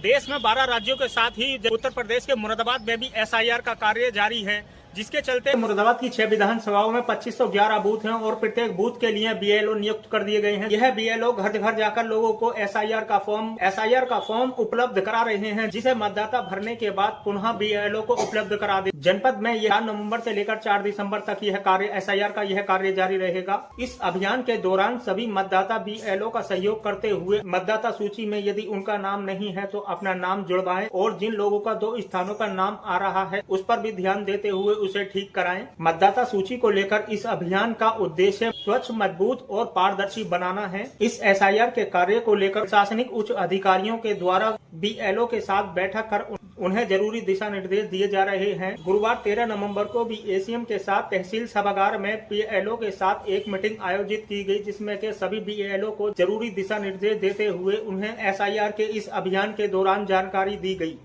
देश में 12 राज्यों के साथ ही उत्तर प्रदेश के मुरादाबाद में भी एसआईआर का कार्य जारी है, जिसके चलते मुरादाबाद की 6 विधानसभाओं में 2511 बूथ हैं और प्रत्येक बूथ के लिए बीएलओ नियुक्त कर दिए गए हैं। यह बीएलओ घर घर जाकर लोगों को एसआईआर का फॉर्म उपलब्ध करा रहे हैं, जिसे मतदाता भरने के बाद पुनः बीएलओ को उपलब्ध करा दे। जनपद में 4 नवंबर से लेकर 4 दिसंबर तक यह कार्य एसआईआर का यह कार्य जारी रहेगा। इस अभियान के दौरान सभी मतदाता बीएलओ का सहयोग करते हुए मतदाता सूची में यदि उनका नाम नहीं है तो अपना नाम जुड़वाएं और जिन लोगों का 2 स्थानों पर नाम आ रहा है उस पर भी ध्यान देते हुए उसे ठीक कराएं। मतदाता सूची को लेकर इस अभियान का उद्देश्य स्वच्छ, मजबूत और पारदर्शी बनाना है। इस एसआईआर के कार्य को लेकर प्रशासनिक उच्च अधिकारियों के द्वारा बीएलओ के साथ बैठक कर उन्हें जरूरी दिशा निर्देश दिए जा रहे हैं। गुरुवार 13 नवंबर को भी एसीएम के साथ तहसील सभागार में बीएलओ के साथ एक मीटिंग आयोजित की गई, जिसमें के सभी बीएलओ को जरूरी दिशा निर्देश देते हुए उन्हें एसआईआर के इस अभियान के दौरान जानकारी दी गई।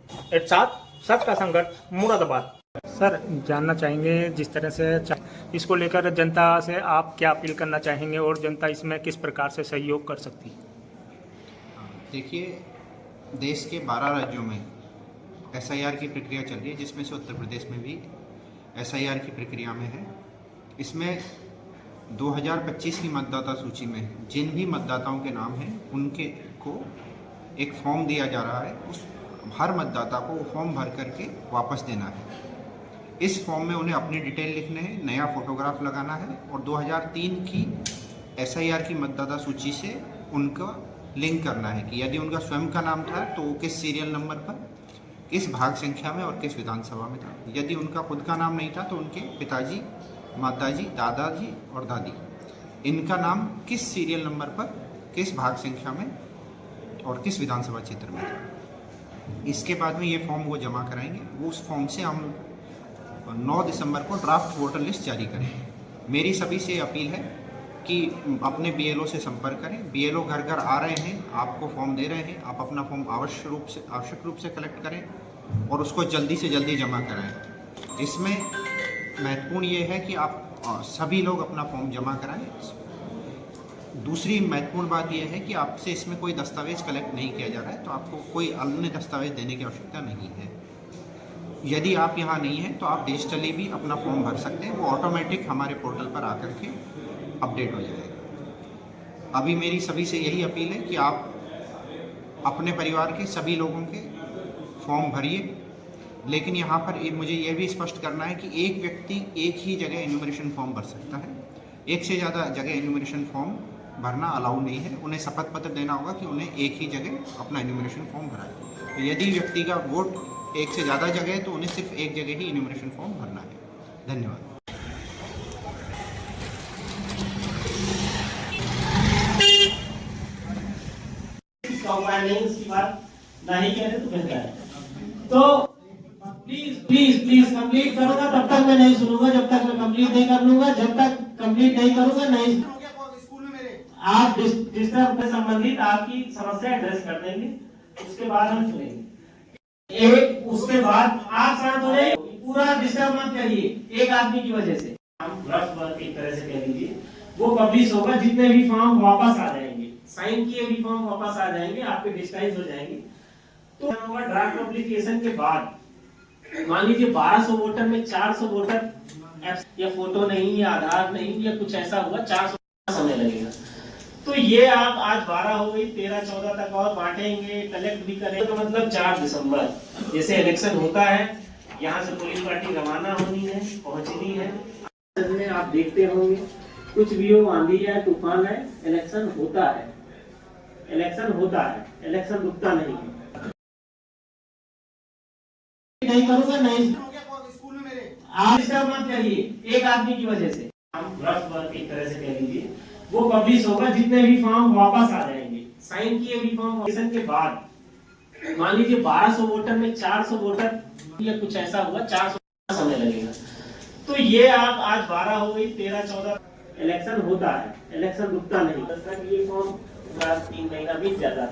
सच का संघर्ष, मुरादाबाद। सर, जानना चाहेंगे जिस तरह से इसको लेकर जनता से आप क्या अपील करना चाहेंगे और जनता इसमें किस प्रकार से सहयोग कर सकती है? देखिए, देश के 12 राज्यों में एसआईआर की प्रक्रिया चल रही है, जिसमें से उत्तर प्रदेश में भी एसआईआर की प्रक्रिया में है। इसमें 2025 की मतदाता सूची में जिन भी मतदाताओं के नाम हैं उनके को एक फॉर्म दिया जा रहा है। उस हर मतदाता को वो फॉर्म भर करके वापस देना है। इस फॉर्म में उन्हें अपनी डिटेल लिखने हैं, नया फोटोग्राफ लगाना है और 2003 की एसआईआर की मतदाता सूची से उनका लिंक करना है कि यदि उनका स्वयं का नाम था तो वो किस सीरियल नंबर पर, किस भाग संख्या में और किस विधानसभा में था। यदि उनका खुद का नाम नहीं था तो उनके पिताजी, माताजी, दादाजी और दादी, इनका नाम किस सीरियल नंबर पर, किस भाग संख्या में और किस विधानसभा क्षेत्र में था। इसके बाद में ये फॉर्म वो जमा कराएंगे। वो उस फॉर्म से हम 9 दिसंबर को ड्राफ्ट वोटर लिस्ट जारी करेंगे। मेरी सभी से अपील है कि अपने बीएलओ से संपर्क करें। बीएलओ घर घर आ रहे हैं, आपको फॉर्म दे रहे हैं। आप अपना फॉर्म आवश्यक रूप से कलेक्ट करें और उसको जल्दी से जल्दी जमा कराएं। इसमें महत्वपूर्ण ये है कि आप सभी लोग अपना फॉर्म जमा कराएं। दूसरी महत्वपूर्ण बात यह है कि आपसे इसमें कोई दस्तावेज कलेक्ट नहीं किया जा रहा है, तो आपको कोई अन्य दस्तावेज देने की आवश्यकता नहीं है। यदि आप यहाँ नहीं हैं तो आप डिजिटली भी अपना फॉर्म भर सकते हैं। वो ऑटोमेटिक हमारे पोर्टल पर आकर के अपडेट हो जाएगा। अभी मेरी सभी से यही अपील है कि आप अपने परिवार के सभी लोगों के फॉर्म भरिए, लेकिन यहाँ पर मुझे यह भी स्पष्ट करना है कि एक व्यक्ति एक ही जगह एन्यूमरेशन फॉर्म भर सकता है। एक से ज़्यादा जगह एन्यूमरेशन फॉर्म भरना अलाउ नहीं है। उन्हें शपथ पत्र देना होगा कि उन्हें एक ही जगह अपना एन्यूमरेशन फॉर्म भरा है। तो यदि व्यक्ति का वोट एक से ज़्यादा जगह है तो उन्हें सिर्फ एक जगह ही एन्यूमरेशन फॉर्म भरना है। धन्यवाद। नहीं कहते तो बेहतर है। तो प्लीज कंप्लीट करूंगा, तब तक मैं नहीं सुनूंगा जब तक मैं कंप्लीट नहीं कर लूंगा। जब तक कंप्लीट नहीं करूंगा नहीं। आप डिस्टर्ब से संबंधित आपकी समस्या एड्रेस कर देंगे, उसके बाद हम सुनेंगे। उसके बाद आप शांत हो जाइए, पूरा डिस्टर्ब मत करिए एक आदमी की वजह से। हम रफ एक तरह से कह लीजिए, वो पब्लिश होगा। जितने भी फॉर्म वापस आ जाएंगे, साइन किए भी फॉर्म वापस आ जाएंगे, आपके डिजिटाइज हो जाएंगे। तो ड्राफ्ट एप्लीकेशन के बाद मान लीजिए 1200 वोटर में 400 वोटर या फोटो नहीं या आधार नहीं या कुछ ऐसा हुआ, 400 समय लगेगा। तो ये आप आज 12 हो गई, 13-14 तक और बांटेंगे, कलेक्ट भी करेंगे, तो मतलब 4 दिसंबर जैसे इलेक्शन होता है, यहाँ से पुलिस पार्टी रवाना होनी है, पहुंचनी है। आप देखते होंगे कुछ भी हो, आंधी है, तूफान है, इलेक्शन होता है, इलेक्शन रुकता नहीं है। नहीं करूंगा नहीं। आप डिस्टर्ब मत करिए एक आदमी की वजह से। हम रफ एक तरह से कह लीजिए, वो पब्लिश होगा। जितने भी फॉर्म वापस आ जाएंगे, साइन किए भी फॉर्म के बाद मान लीजिए 1200 वोटर में 400 वोटर या कुछ ऐसा हुआ, 400 समय लगेगा। तो ये आप आज 12 हो गई, 13-14 इलेक्शन होता है, इलेक्शन रुकता नहीं। तब तक ये फॉर्म 3 महीना बीत जाता है।